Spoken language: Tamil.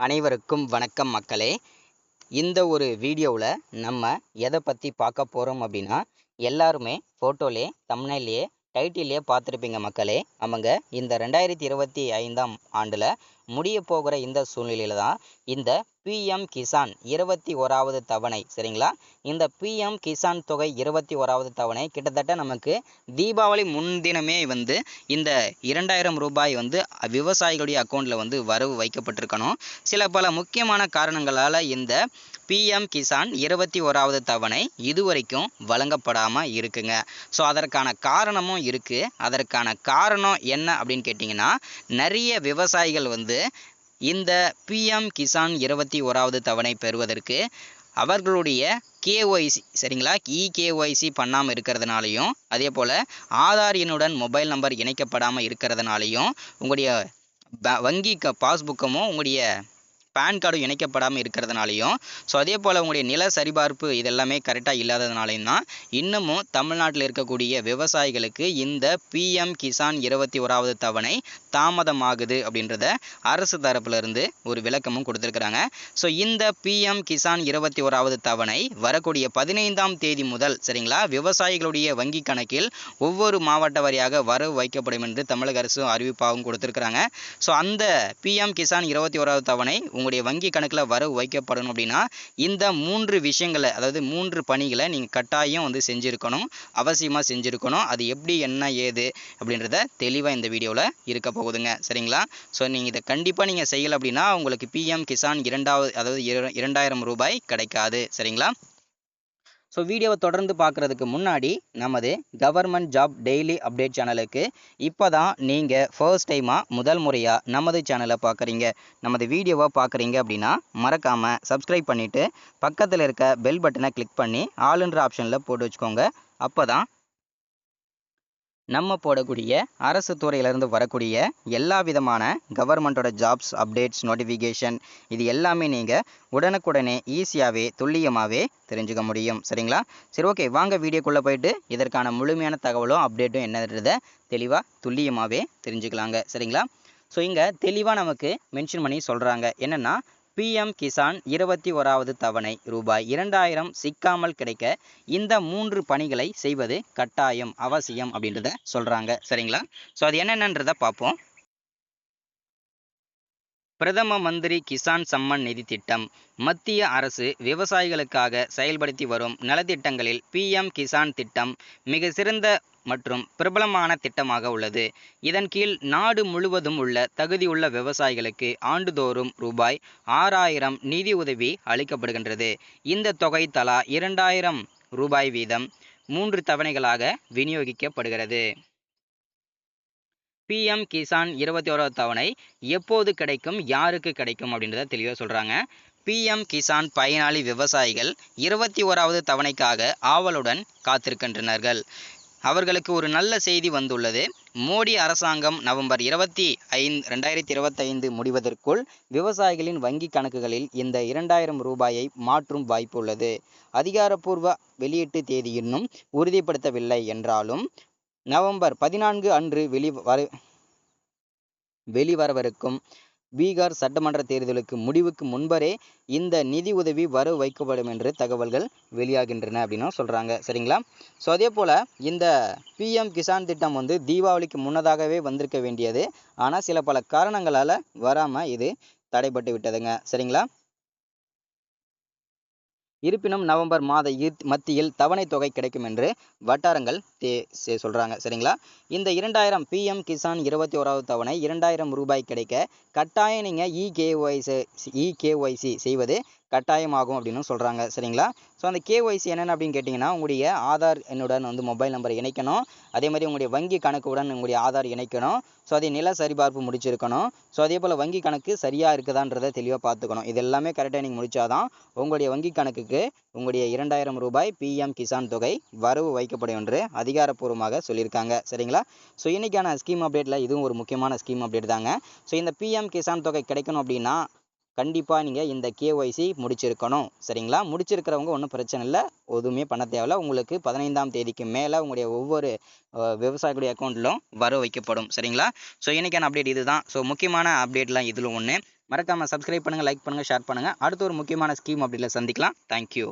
அனைவருக்கும் வணக்கம் மக்களே. இந்த ஒரு வீடியோவில் நம்ம எதை பற்றி பார்க்க போகிறோம் அப்படின்னா, எல்லாருமே ஃபோட்டோலே தம்ப்நெயிலே டைட்டிலே பார்த்துருப்பீங்க மக்களே. அவங்க இந்த 2025ஆம் ஆண்டில் முடிய போகிற இந்த சூழ்நிலையில் தான் இந்த பிஎம் கிசான் 21வது தவணை, சரிங்களா? இந்த பிஎம் கிசான் தொகை 21வது தவணை கிட்டத்தட்ட நமக்கு தீபாவளி முன்தினமே இந்த 2000 ரூபாய் விவசாயிகளுடைய அக்கௌண்ட்டில் வரவு வைக்கப்பட்டிருக்கணும். சில பல முக்கியமான காரணங்களால் இந்த பிஎம் கிசான் 21வது தவணை இதுவரைக்கும் வழங்கப்படாமல் இருக்குங்க. ஸோ அதற்கான காரணமும் இருக்குது. அதற்கான காரணம் என்ன அப்படின்னு கேட்டிங்கன்னா, நிறைய விவசாயிகள் இந்த பிஎம் கிசான் 21வது தவணை பெறுவதற்கு அவர்களுடைய கேஒய்சி, சரிங்களா, இகேஒய்சி பண்ணாமல் இருக்கிறதுனாலையும், அதே போல் ஆதார் எண்ணுடன் மொபைல் நம்பர் இணைக்கப்படாமல் இருக்கிறதுனாலையும், உங்களுடைய வங்கி பாஸ்புக்கமும் உங்களுடைய பேன் கார்டும் இணைக்கப்படாமல் இருக்கிறதுனாலையும், ஸோ அதே போல் உங்களுடைய நில சரிபார்ப்பு இதெல்லாமே கரெக்டாக இல்லாததுனாலையும் தான் இன்னமும் தமிழ்நாட்டில் இருக்கக்கூடிய விவசாயிகளுக்கு இந்த பிஎம் கிசான் 21வது தவணை தாமதமாகுது அப்படின்றத அரசு தரப்பிலிருந்து ஒரு விளக்கமும் கொடுத்துருக்குறாங்க. ஸோ இந்த பிஎம் கிசான் 21வது தவணை வரக்கூடிய 15ஆம் தேதி முதல், சரிங்களா, விவசாயிகளுடைய வங்கி கணக்கில் ஒவ்வொரு மாவட்ட வாரியாக வரவு வைக்கப்படும் என்று தமிழக அரசு அறிவிப்பாகவும் கொடுத்துருக்குறாங்க. ஸோ அந்த பிஎம் கிசான் 21வது தவணை உங்களுடைய வங்கி கணக்கில் வரவு வைக்கப்படணும் அப்படின்னா இந்த 3 விஷயங்களை, அதாவது 3 பணிகளை நீங்கள் கட்டாயம் செஞ்சுருக்கணும், அவசியமாக செஞ்சுருக்கணும். அது எப்படி, என்ன, ஏது அப்படின்றத தெளிவாக இந்த வீடியோவில் இருக்க போகுதுங்க, சரிங்களா? ஸோ நீங்கள் இதை கண்டிப்பாக நீங்கள் செய்யலை அப்படின்னா உங்களுக்கு பிஎம் கிசான் 2000 ரூபாய் கிடைக்காது, சரிங்களா? ஸோ வீடியோவை தொடர்ந்து பார்க்குறதுக்கு முன்னாடி நமது கவர்மெண்ட் ஜாப் டெய்லி அப்டேட் சேனலுக்கு இப்போ தான் நீங்கள் ஃபர்ஸ்ட் டைமாக முதல் முறையாக நமது சேனலை பார்க்குறீங்க, நமது வீடியோவை பார்க்குறீங்க அப்படின்னா மறக்காமல் சப்ஸ்கிரைப் பண்ணிவிட்டு பக்கத்தில் இருக்க பெல் பட்டனை கிளிக் பண்ணி ஆளுன்ற ஆப்ஷனில் போட்டு வச்சுக்கோங்க. அப்போ தான் நம்ம போடக்கூடிய அரசு துறையிலேருந்து வரக்கூடிய எல்லா விதமான கவர்மெண்ட்டோட ஜாப்ஸ் அப்டேட்ஸ் நோட்டிஃபிகேஷன் இது எல்லாமே நீங்கள் உடனுக்குடனே ஈஸியாகவே துல்லியமாகவே தெரிஞ்சுக்க முடியும், சரிங்களா? சரி, ஓகே, வாங்க வீடியோக்குள்ளே போயிட்டு இதற்கான முழுமையான தகவலும் அப்டேட்டும் என்னன்றதை தெளிவாக துல்லியமாகவே தெரிஞ்சுக்கலாங்க, சரிங்களா? ஸோ இங்கே தெளிவாக நமக்கு மென்ஷன் பண்ணி சொல்கிறாங்க என்னென்னா, பிஎம் கிசான் 21வது தவணை ரூபாய் 2000 சிக்காமல் கிடைக்க இந்த 3 பணிகளை செய்வது கட்டாயம், அவசியம் அப்படின்றத சொல்கிறாங்க, சரிங்களா? ஸோ அது என்னென்னன்றதை பார்ப்போம். பிரதம மந்திரி கிசான் சம்மன் நிதி திட்டம். மத்திய அரசு விவசாயிகளுக்காக செயல்படுத்தி வரும் நலத்திட்டங்களில் பிஎம் கிசான் திட்டம் மிக சிறந்த மற்றும் பிரபலமான திட்டமாக உள்ளது. இதன் கீழ் நாடு முழுவதும் உள்ள தகுதியுள்ள விவசாயிகளுக்கு ஆண்டுதோறும் ரூபாய் 6000 நிதி உதவி அளிக்கப்படுகின்றது. இந்த தொகை தலா 2000 ரூபாய் வீதம் 3 தவணைகளாக விநியோகிக்கப்படுகிறது. பிஎம் கிசான் 21வது தவணை எப்போது கிடைக்கும், யாருக்கு கிடைக்கும் அப்படின்றத தெளிவாக சொல்கிறாங்க. பிஎம் கிசான் பயனாளி விவசாயிகள் 21வது தவணைக்காக ஆவலுடன் காத்திருக்கின்றனர். அவர்களுக்கு ஒரு நல்ல செய்தி வந்துள்ளது. மோடி அரசாங்கம் நவம்பர் 2025 முடிவதற்குள் விவசாயிகளின் வங்கி கணக்குகளில் இந்த 2000 ரூபாயை மாற்றும் வாய்ப்பு உள்ளது. அதிகாரப்பூர்வ வெளியீட்டு தேதி இன்னும் உறுதிப்படுத்தவில்லை என்றாலும் நவம்பர் 14 அன்று வெளிவரவிருக்கும் பீகார் சட்டமன்ற தேர்தலுக்கு முடிவுக்கு முன்பரே இந்த நிதி உதவி வரவு வைக்கப்படும் என்று தகவல்கள் வெளியாகின்றன அப்படின்னு சொல்கிறாங்க, சரிங்களா? ஸோ அதே போல் இந்த பிஎம் கிசான் திட்டம் தீபாவளிக்கு முன்னதாகவே வந்திருக்க வேண்டியது, ஆனால் சில பல காரணங்களால் வராமல் இது தடைப்பட்டு விட்டதுங்க, சரிங்களா? இருப்பினும் நவம்பர் மாத மத்தியில் தவணை தொகை கிடைக்கும் என்று வட்டாரங்கள் சொல்கிறாங்க, சரிங்களா? இந்த 2000 பிஎம் கிசான் 21வது தவணை 2000 ரூபாய் கிடைக்க கட்டாயம் நீங்கள் இகேஒய்சி செய்வது கட்டாயமாகும் அப்படின்னு சொல்கிறாங்க, சரிங்களா? ஸோ அந்த கேஒய்சி என்னென்ன அப்படின்னு கேட்டிங்கன்னா, உங்களுடைய ஆதார் எண்ணுடன் மொபைல் நம்பர் இணைக்கணும், அதே மாதிரி உங்களுடைய வங்கி கணக்குடன் உங்களுடைய ஆதார் இணைக்கணும், ஸோ அதே நில சரிபார்ப்பு முடிச்சிருக்கணும், ஸோ அதே போல் வங்கி கணக்கு சரியாக இருக்குதான்றதை தெளிவாக பார்த்துக்கணும். இது எல்லாமே கரெக்டாக நீங்கள் முடித்தாதான் உங்களுடைய வங்கி கணக்குக்கு உங்களுடைய 2000 ரூபாய் பிஎம் கிசான் தொகை வரவு வைக்கப்படும் என்று அதிகாரப்பூர்வமாக சொல்லியிருக்காங்க, சரிங்களா? ஸோ இன்றைக்கான ஸ்கீம் அப்டேட்டில் இதுவும் ஒரு முக்கியமான ஸ்கீம் அப்டேட் தாங்க. ஸோ இந்த பிஎம் கிசான் தொகை கிடைக்கணும் அப்படின்னா கண்டிப்பாக நீங்கள் இந்த கேஒய்சி முடிச்சிருக்கணும். சரிங்களா? முடிச்சிருக்கிறவங்க ஒன்றும் பிரச்சனை இல்லை, எதுவுமே பண்ண தேவையில்ல. உங்களுக்கு 15ஆம் தேதிக்கு மேலே உங்களுடைய ஒவ்வொரு விவசாயிகளுடைய அக்கௌண்ட்டிலும் வர வைக்கப்படும். சரிங்களா? ஸோ இன்றைக்கான அப்டேட் இதுதான். ஸோ முக்கியமான அப்டேட்லாம் இதில் ஒன்று. மறக்காமல் சப்ஸ்கிரைப் பண்ணுங்கள், லைக் பண்ணுங்கள், ஷேர் பண்ணுங்கள். அடுத்த ஒரு முக்கியமான ஸ்கீம் அப்டேட்டில் சந்திக்கலாம். தேங்க்யூ.